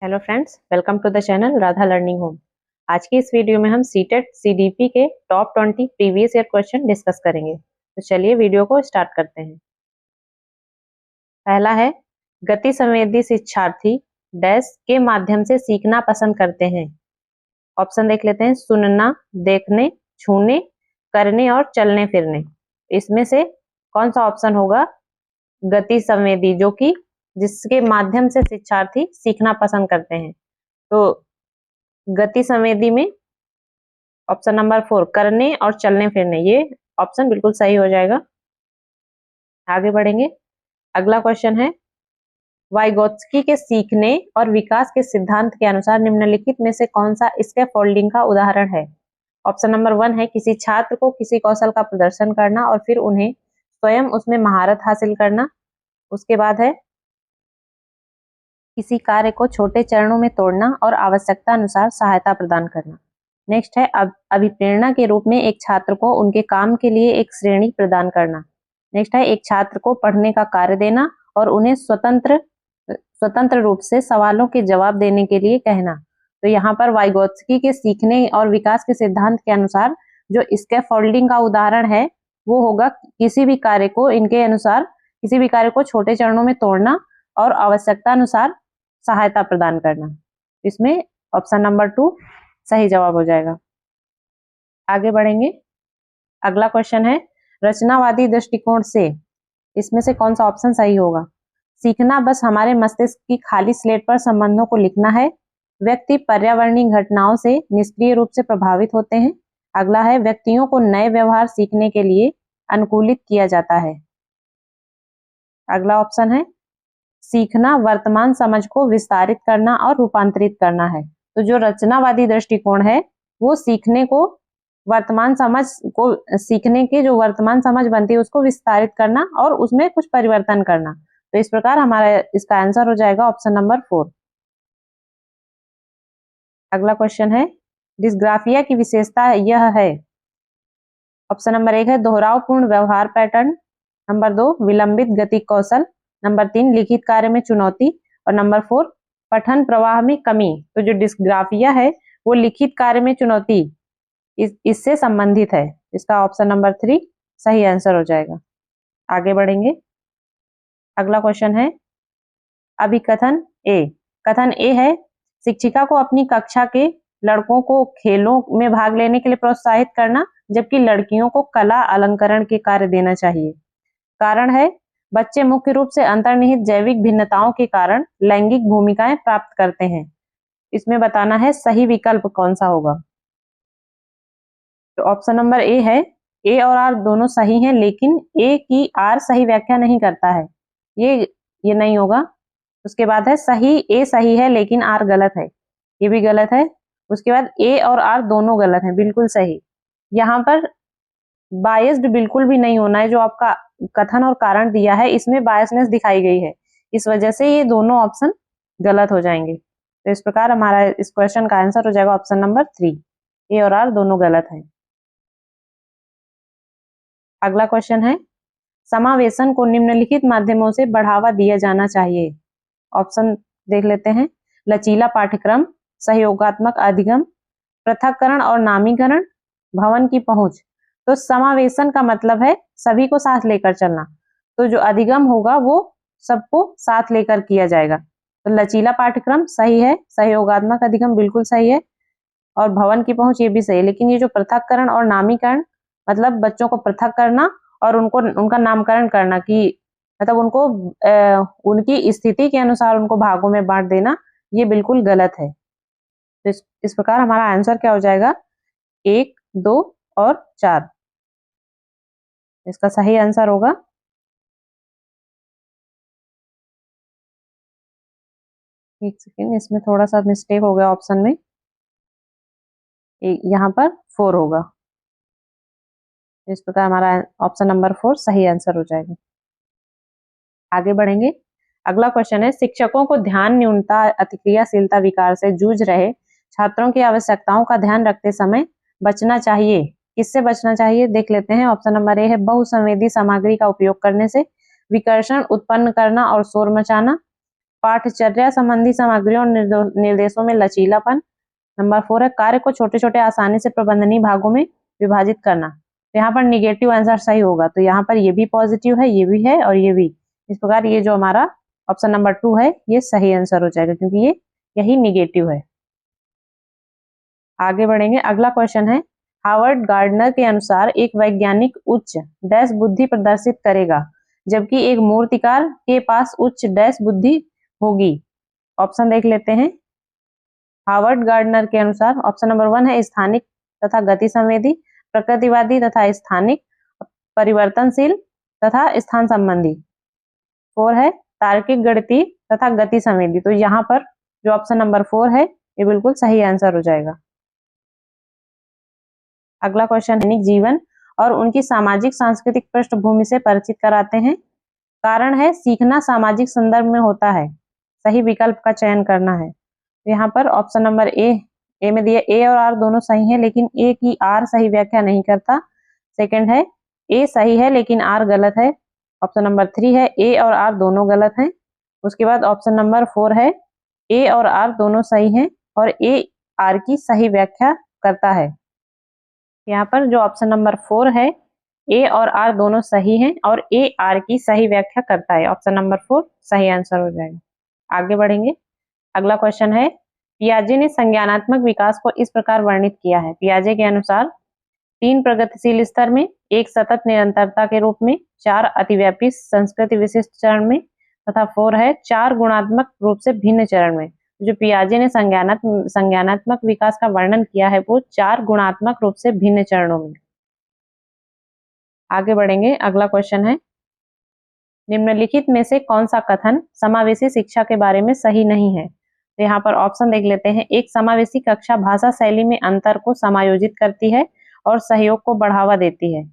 Hello friends, welcome to the channel Radha learning home. आज की इस वीडियो में हम सीटेट सीडीपी के top 20 previous year question discuss करेंगे। तो चलिए वीडियो को स्टार्ट करते हैं। पहला है, गति संवेदी शिक्षार्थी डैश के माध्यम से सीखना पसंद करते हैं। ऑप्शन देख लेते हैं, सुनना, देखने, छूने, करने और चलने फिरने। इसमें से कौन सा ऑप्शन होगा गति संवेदी, जो कि जिसके माध्यम से शिक्षार्थी सीखना पसंद करते हैं। तो गति संवेदी में ऑप्शन नंबर 4 करने और चलने फिरने, ये ऑप्शन बिल्कुल सही हो जाएगा। आगे बढ़ेंगे। अगला क्वेश्चन है, वाइगोत्स्की के सीखने और विकास के सिद्धांत के अनुसार निम्नलिखित में से कौन सा स्कैफोल्डिंग का उदाहरण है। ऑप्शन नंबर 1 है किसी छात्र को किसी कौशल का प्रदर्शन करना और फिर उन्हें स्वयं उसमें महारत हासिल करना। उसके बाद है किसी कार्य को छोटे चरणों में तोड़ना और आवश्यकता अनुसार सहायता प्रदान करना। नेक्स्ट है अभिप्रेरणा के रूप में एक छात्र को उनके काम के लिए एक श्रेणी प्रदान करना। नेक्स्ट है एक छात्र को पढ़ने का कार्य देना और उन्हें स्वतंत्र रूप से सवालों के जवाब देने के लिए कहना। तो यहाँ पर वाइगोत्स्की के सीखने और विकास के सिद्धांत के अनुसार जो स्कैफोल्डिंग का उदाहरण है वो होगा किसी भी कार्य को इनके अनुसार किसी भी कार्य को छोटे चरणों में तोड़ना और आवश्यकता अनुसार सहायता प्रदान करना। इसमें ऑप्शन नंबर 2 सही जवाब हो जाएगा। आगे बढ़ेंगे। अगला क्वेश्चन है, रचनावादी दृष्टिकोण से इसमें से कौन सा ऑप्शन सही होगा। सीखना बस हमारे मस्तिष्क की खाली स्लेट पर संबंधों को लिखना है। व्यक्ति पर्यावरणीय घटनाओं से निष्क्रिय रूप से प्रभावित होते हैं। अगला है व्यक्तियों को नए व्यवहार सीखने के लिए अनुकूलित किया जाता है। अगला ऑप्शन है सीखना वर्तमान समझ को विस्तारित करना और रूपांतरित करना है। तो जो रचनावादी दृष्टिकोण है वो सीखने को वर्तमान समझ को सीखने की जो वर्तमान समझ बनती है उसको विस्तारित करना और उसमें कुछ परिवर्तन करना। तो इस प्रकार हमारा इसका आंसर हो जाएगा ऑप्शन नंबर 4। अगला क्वेश्चन है, डिस्ग्राफिया की विशेषता यह है। ऑप्शन नंबर 1 है दोहरावपूर्ण व्यवहार पैटर्न, नंबर 2 विलंबित गति कौशल, नंबर 3 लिखित कार्य में चुनौती और नंबर 4 पठन प्रवाह में कमी। तो जो डिस्ग्राफिया है वो लिखित कार्य में चुनौती इससे संबंधित है। इसका ऑप्शन नंबर 3 सही आंसर हो जाएगा। आगे बढ़ेंगे। अगला क्वेश्चन है, अभिकथन ए। कथन ए है शिक्षिका को अपनी कक्षा के लड़कों को खेलों में भाग लेने के लिए प्रोत्साहित करना जबकि लड़कियों को कला अलंकरण के कार्य देना चाहिए। कारण है बच्चे मुख्य रूप से अंतर्निहित जैविक भिन्नताओं के कारण लैंगिक भूमिकाएं प्राप्त करते हैं। इसमें बताना है सही विकल्प कौन सा होगा। तो ऑप्शन नंबर ए है ए और आर दोनों सही हैं लेकिन ए की आर सही व्याख्या नहीं करता है, ये नहीं होगा। उसके बाद है सही ए सही है लेकिन आर गलत है, ये भी गलत है। उसके बाद ए और आर दोनों गलत हैं, बिल्कुल सही। यहाँ पर बायस्ड बिल्कुल भी नहीं होना है, जो आपका कथन और कारण दिया है इसमें बायसनेस दिखाई गई है, इस वजह से ये दोनों ऑप्शन गलत हो जाएंगे। तो इस प्रकार हमारा इस क्वेश्चन का आंसर हो जाएगा ऑप्शन नंबर 3, ए और आर दोनों गलत हैं। अगला क्वेश्चन है, समावेशन को निम्नलिखित माध्यमों से बढ़ावा दिया जाना चाहिए। ऑप्शन देख लेते हैं, लचीला पाठ्यक्रम, सहयोगात्मक अधिगम, पृथक्करण और नामीकरण, भवन की पहुंच। तो समावेशन का मतलब है सभी को साथ लेकर चलना, तो जो अधिगम होगा वो सबको साथ लेकर किया जाएगा। तो लचीला पाठ्यक्रम सही है, सहयोगात्मक अधिगम बिल्कुल सही है और भवन की पहुंच ये भी सही है। लेकिन ये जो पृथक्करण और नामीकरण मतलब बच्चों को पृथक करना और उनका नामकरण करना कि मतलब उनको उनकी स्थिति के अनुसार उनको भागों में बांट देना, ये बिल्कुल गलत है। तो इस प्रकार हमारा आंसर क्या हो जाएगा 1, 2 और 4। इसका सही आंसर होगा एक सेकेंड, इसमें थोड़ा सा मिस्टेक हो गया ऑप्शन में, यहाँ पर 4 होगा। इस प्रकार हमारा ऑप्शन नंबर 4 सही आंसर हो जाएगा। आगे बढ़ेंगे। अगला क्वेश्चन है, शिक्षकों को ध्यान न्यूनता अतिक्रियाशीलता विकार से जूझ रहे छात्रों की आवश्यकताओं का ध्यान रखते समय बचना चाहिए। किससे बचना चाहिए देख लेते हैं। ऑप्शन नंबर ए है बहुसंवेदी सामग्री का उपयोग करने से, विकर्षण उत्पन्न करना और शोर मचाना, पाठचर्या संबंधी सामग्रियों और निर्देशों में लचीलापन। नंबर 4 है कार्य को छोटे छोटे आसानी से प्रबंधनीय भागों में विभाजित करना। तो यहाँ पर निगेटिव आंसर सही होगा, तो यहाँ पर ये भी पॉजिटिव है, ये भी है और ये भी। इस प्रकार ये जो हमारा ऑप्शन नंबर 2 है ये सही आंसर हो जाएगा, क्योंकि ये यही निगेटिव है। आगे बढ़ेंगे, अगला क्वेश्चन है हार्वर्ड गार्डनर के अनुसार एक वैज्ञानिक उच्च डैश बुद्धि प्रदर्शित करेगा जबकि एक मूर्तिकार के पास उच्च डैश बुद्धि होगी। ऑप्शन देख लेते हैं। हार्वर्ड गार्डनर के अनुसार ऑप्शन नंबर 1 है स्थानिक तथा गति संवेदी, प्रकृतिवादी तथा स्थानिक, परिवर्तनशील तथा स्थान संबंधी। 4 है तार्किक गणितीय तथा गति संवेदी। तो यहाँ पर जो ऑप्शन नंबर 4 है ये बिल्कुल सही आंसर हो जाएगा। अगला क्वेश्चन दैनिक जीवन और उनकी सामाजिक सांस्कृतिक पृष्ठभूमि से परिचित कराते हैं। कारण है सीखना सामाजिक संदर्भ में होता है, सही विकल्प का चयन करना है। यहाँ पर ऑप्शन नंबर ए में दिया ए और आर दोनों सही हैं, लेकिन ए की आर सही व्याख्या नहीं करता। सेकंड है ए सही है लेकिन आर गलत है। ऑप्शन नंबर 3 है ए और आर दोनों गलत हैं। उसके बाद ऑप्शन नंबर 4 है ए और आर दोनों सही हैं और ए आर की सही व्याख्या करता है। यहाँ पर जो ऑप्शन नंबर 4 है ए और आर दोनों सही हैं और ए आर की सही व्याख्या करता है। ऑप्शन नंबर 4 सही आंसर हो जाएगा। आगे बढ़ेंगे, अगला क्वेश्चन है पियाजे ने संज्ञानात्मक विकास को इस प्रकार वर्णित किया है। पियाजे के अनुसार 3 प्रगतिशील स्तर में, 1 सतत निरंतरता के रूप में, 4 अतिव्यापी संस्कृति विशिष्ट चरण में तथा 4 है 4 गुणात्मक रूप से भिन्न चरण में। जो पियाजे ने संज्ञानात्मक विकास का वर्णन किया है वो 4 गुणात्मक रूप से भिन्न चरणों में। आगे बढ़ेंगे, अगला क्वेश्चन है निम्नलिखित में से कौन सा कथन समावेशी शिक्षा के बारे में सही नहीं है। तो यहाँ पर ऑप्शन देख लेते हैं। एक समावेशी कक्षा भाषा शैली में अंतर को समायोजित करती है और सहयोग को बढ़ावा देती है।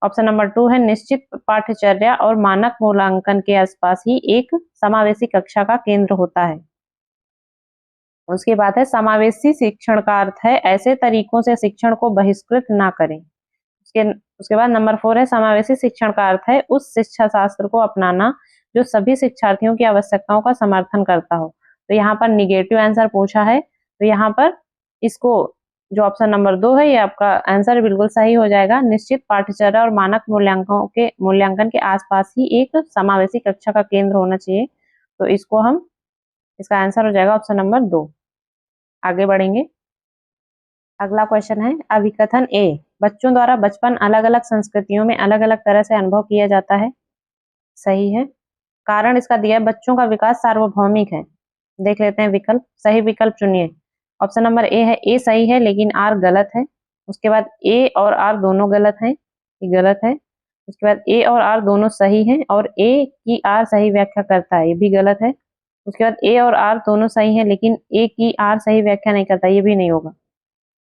ऑप्शन नंबर 2 है निश्चित पाठ्यचर्या और मानक मूल्यांकन के आसपास ही एक समावेशी कक्षा का केंद्र होता है। उसके बाद है समावेशी शिक्षण का अर्थ है ऐसे तरीकों से शिक्षण को बहिष्कृत ना करें। उसके बाद नंबर 4 है समावेशी शिक्षण का अर्थ है उस शिक्षा शास्त्र को अपनाना जो सभी शिक्षार्थियों की आवश्यकताओं का समर्थन करता हो। तो यहाँ पर निगेटिव आंसर पूछा है, तो यहाँ पर इसको जो ऑप्शन नंबर 2 है ये आपका आंसर बिल्कुल सही हो जाएगा। निश्चित पाठ्यचर्या और मानक मूल्यांकन के आसपास ही एक समावेशी कक्षा का केंद्र होना चाहिए। तो इसका आंसर हो जाएगा ऑप्शन नंबर 2। आगे बढ़ेंगे, अगला क्वेश्चन है अभिकथन ए बच्चों द्वारा बचपन अलग अलग संस्कृतियों में अलग अलग तरह से अनुभव किया जाता है, सही है। कारण इसका दिया है बच्चों का विकास सार्वभौमिक है। देख लेते हैं विकल्प, सही विकल्प चुनिए। ऑप्शन नंबर ए है ए सही है लेकिन आर गलत है। उसके बाद ए और आर दोनों गलत हैं, ये गलत है। उसके बाद ए और आर दोनों सही हैं और ए की आर सही व्याख्या करता है, ये भी गलत है। उसके बाद ए और आर दोनों सही हैं लेकिन ए की आर सही व्याख्या नहीं करता, ये भी नहीं होगा।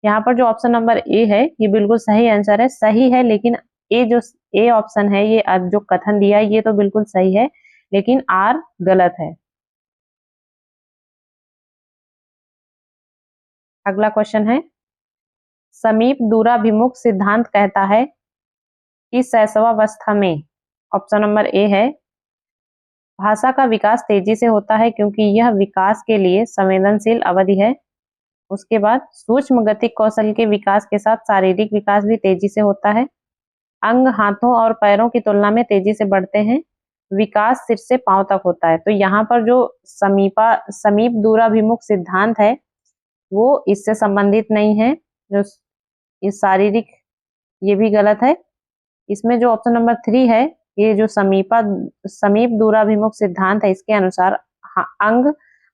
यहाँ पर जो ऑप्शन नंबर ए है ये बिल्कुल सही आंसर है, सही है लेकिन ए ऑप्शन है ये जो कथन दिया है ये तो बिल्कुल सही है लेकिन आर गलत है। अगला क्वेश्चन है समीप दूराभिमुख सिद्धांत कहता है कि शैशवावस्था में, ऑप्शन नंबर ए है भाषा का विकास तेजी से होता है क्योंकि यह विकास के लिए संवेदनशील अवधि है। उसके बाद सूक्ष्म गतिक कौशल के विकास के साथ शारीरिक विकास भी तेजी से होता है। अंग हाथों और पैरों की तुलना में तेजी से बढ़ते हैं। विकास सिर से पांव तक होता है। तो यहाँ पर जो समीप दूराभिमुख सिद्धांत है वो इससे संबंधित नहीं है। जो इस शारीरिक, ये भी गलत है। इसमें जो ऑप्शन नंबर 3 है ये जो समीप दूराभिमुख सिद्धांत है इसके अनुसार अंग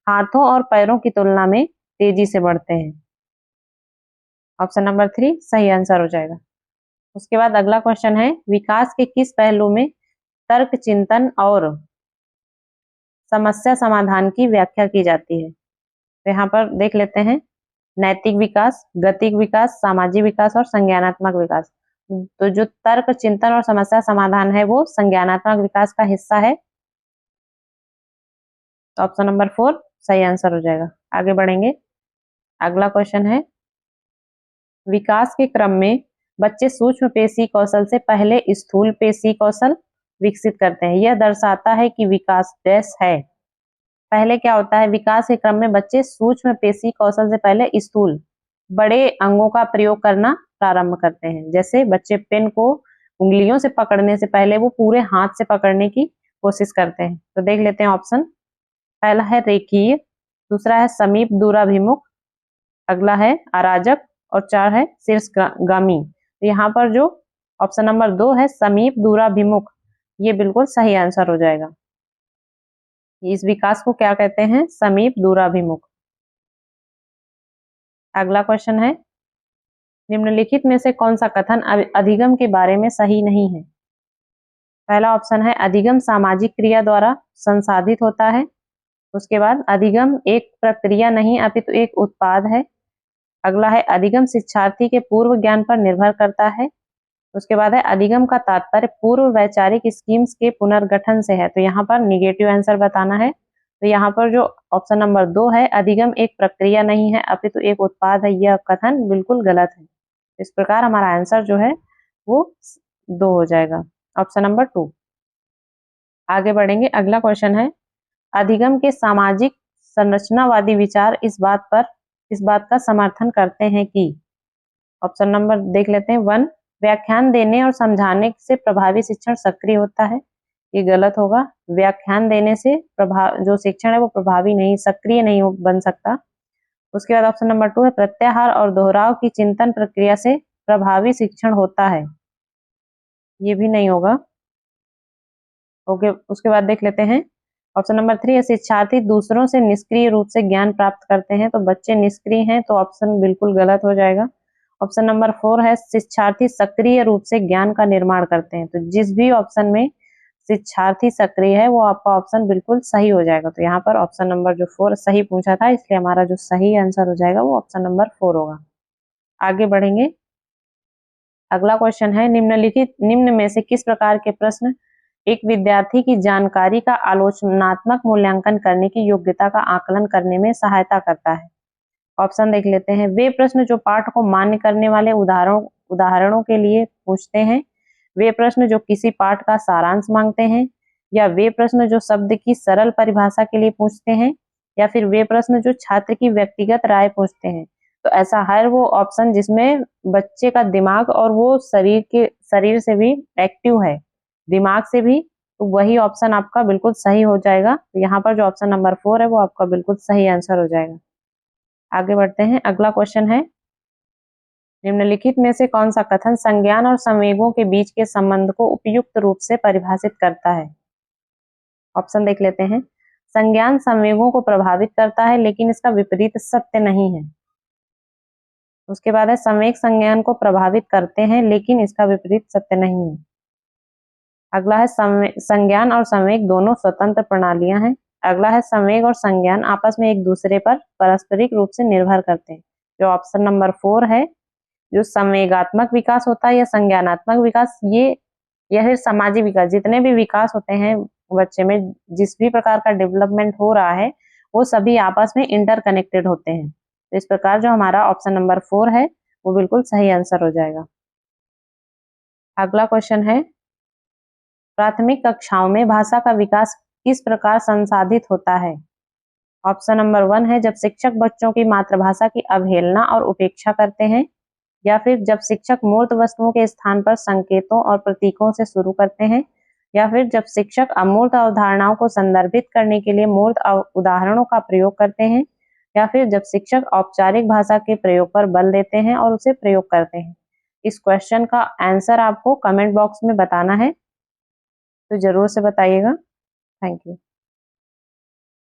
हाथों और पैरों की तुलना में तेजी से बढ़ते हैं। ऑप्शन नंबर 3 सही आंसर हो जाएगा। उसके बाद अगला क्वेश्चन है विकास के किस पहलू में तर्क चिंतन और समस्या समाधान की व्याख्या की जाती है। तो यहाँ पर देख लेते हैं नैतिक विकास, गतिक विकास, सामाजिक विकास और संज्ञानात्मक विकास। तो जो तर्क चिंतन और समस्या समाधान है वो संज्ञानात्मक विकास का हिस्सा है। तो ऑप्शन नंबर 4 सही आंसर हो जाएगा। आगे बढ़ेंगे, अगला क्वेश्चन है विकास के क्रम में बच्चे सूक्ष्म पेशी कौशल से पहले स्थूल पेशी कौशल विकसित करते हैं। यह दर्शाता है कि विकास डैश है। पहले क्या होता है, विकास के क्रम में बच्चे सूक्ष्म पेशी कौशल से पहले स्थूल बड़े अंगों का प्रयोग करना प्रारंभ करते हैं। जैसे बच्चे पेन को उंगलियों से पकड़ने से पहले वो पूरे हाथ से पकड़ने की कोशिश करते हैं। तो देख लेते हैं ऑप्शन। पहला है रेखीय, दूसरा है समीप दूराभिमुख, अगला है अराजक और 4 है शीर्षगामी। तो यहाँ पर जो ऑप्शन नंबर 2 है समीप दूराभिमुख, ये बिल्कुल सही आंसर हो जाएगा। इस विकास को क्या कहते हैं, समीप दूराभिमुख। अगला क्वेश्चन है, निम्नलिखित में से कौन सा कथन अधिगम के बारे में सही नहीं है। पहला ऑप्शन है अधिगम सामाजिक क्रिया द्वारा संसाधित होता है। उसके बाद अधिगम एक प्रक्रिया नहीं अपितु एक उत्पाद है। अगला है अधिगम शिक्षार्थी के पूर्व ज्ञान पर निर्भर करता है। उसके बाद है अधिगम का तात्पर्य पूर्व वैचारिक स्कीम्स के पुनर्गठन से है। तो यहाँ पर निगेटिव आंसर बताना है। तो यहाँ पर जो ऑप्शन नंबर 2 है अधिगम एक प्रक्रिया नहीं है अपितु एक उत्पाद है, यह कथन बिल्कुल गलत है। इस प्रकार हमारा आंसर जो है वो 2 हो जाएगा, ऑप्शन नंबर 2। आगे बढ़ेंगे, अगला क्वेश्चन है, अधिगम के सामाजिक संरचनावादी विचार इस बात का समर्थन करते हैं कि। ऑप्शन नंबर देख लेते हैं। 1, व्याख्यान देने और समझाने से प्रभावी शिक्षण सक्रिय होता है, ये गलत होगा। व्याख्यान देने से जो शिक्षण है वो प्रभावी नहीं, सक्रिय नहीं बन सकता। उसके बाद ऑप्शन नंबर 2 है प्रत्याहार और दोहराव की चिंतन प्रक्रिया से प्रभावी शिक्षण होता है, ये भी नहीं होगा। ओके, उसके बाद देख लेते हैं ऑप्शन नंबर 3 है शिक्षार्थी दूसरों से निष्क्रिय रूप से ज्ञान प्राप्त करते हैं, तो बच्चे निष्क्रिय हैं, तो ऑप्शन बिल्कुल गलत हो जाएगा। ऑप्शन नंबर 4 है शिक्षार्थी सक्रिय रूप से ज्ञान का निर्माण करते हैं, तो जिस भी ऑप्शन में शिक्षार्थी सक्रिय है वो आपका ऑप्शन बिल्कुल सही हो जाएगा। तो यहाँ पर ऑप्शन नंबर जो 4 सही पूछा था, इसलिए हमारा जो सही आंसर हो जाएगा वो ऑप्शन नंबर 4 होगा। आगे बढ़ेंगे, अगला क्वेश्चन है, निम्न में से किस प्रकार के प्रश्न एक विद्यार्थी की जानकारी का आलोचनात्मक मूल्यांकन करने की योग्यता का आकलन करने में सहायता करता है। ऑप्शन देख लेते हैं। वे प्रश्न जो पाठ को मान्य करने वाले उदाहरणों के लिए पूछते हैं, वे प्रश्न जो किसी पाठ का सारांश मांगते हैं, या वे प्रश्न जो शब्द की सरल परिभाषा के लिए पूछते हैं, या फिर वे प्रश्न जो छात्र की व्यक्तिगत राय पूछते हैं। तो ऐसा हर वो ऑप्शन जिसमें बच्चे का दिमाग और वो शरीर से भी एक्टिव है, दिमाग से भी, तो वही ऑप्शन आपका बिल्कुल सही हो जाएगा। तो यहाँ पर जो ऑप्शन नंबर 4 है वो आपका बिल्कुल सही आंसर हो जाएगा। आगे बढ़ते हैं, अगला क्वेश्चन है, निम्नलिखित में से कौन सा कथन संज्ञान और संवेगों के बीच के संबंध को उपयुक्त रूप से परिभाषित करता है। ऑप्शन देख लेते हैं। संज्ञान संवेगों को प्रभावित करता है लेकिन इसका विपरीत सत्य नहीं है। उसके बाद है संवेग संज्ञान को प्रभावित करते हैं लेकिन इसका विपरीत सत्य नहीं है। अगला है संज्ञान और संवेग दोनों स्वतंत्र प्रणालियां हैं। अगला है संवेग और संज्ञान आपस में एक दूसरे पर पारस्परिक रूप से निर्भर करते हैं। जो ऑप्शन नंबर 4 है, जो संवेगात्मक विकास होता है या संज्ञानात्मक विकास, ये या फिर सामाजिक विकास, जितने भी विकास होते हैं बच्चे में, जिस भी प्रकार का डेवलपमेंट हो रहा है वो सभी आपस में इंटरकनेक्टेड होते हैं। तो इस प्रकार जो हमारा ऑप्शन नंबर 4 है वो बिल्कुल सही आंसर हो जाएगा। अगला क्वेश्चन है, प्राथमिक कक्षाओं में भाषा का विकास किस प्रकार संसाधित होता है। ऑप्शन नंबर 1 है जब शिक्षक बच्चों की मातृभाषा की अवहेलना और उपेक्षा करते हैं, या फिर जब शिक्षक मूर्त वस्तुओं के स्थान पर संकेतों और प्रतीकों से शुरू करते हैं, या फिर जब शिक्षक अमूर्त अवधारणाओं को संदर्भित करने के लिए मूर्त उदाहरणों का प्रयोग करते हैं, या फिर जब शिक्षक औपचारिक भाषा के प्रयोग पर बल देते हैं और उसे प्रयोग करते हैं। इस क्वेश्चन का आंसर आपको कमेंट बॉक्स में बताना है, तो जरूर से बताइएगा। Thank you.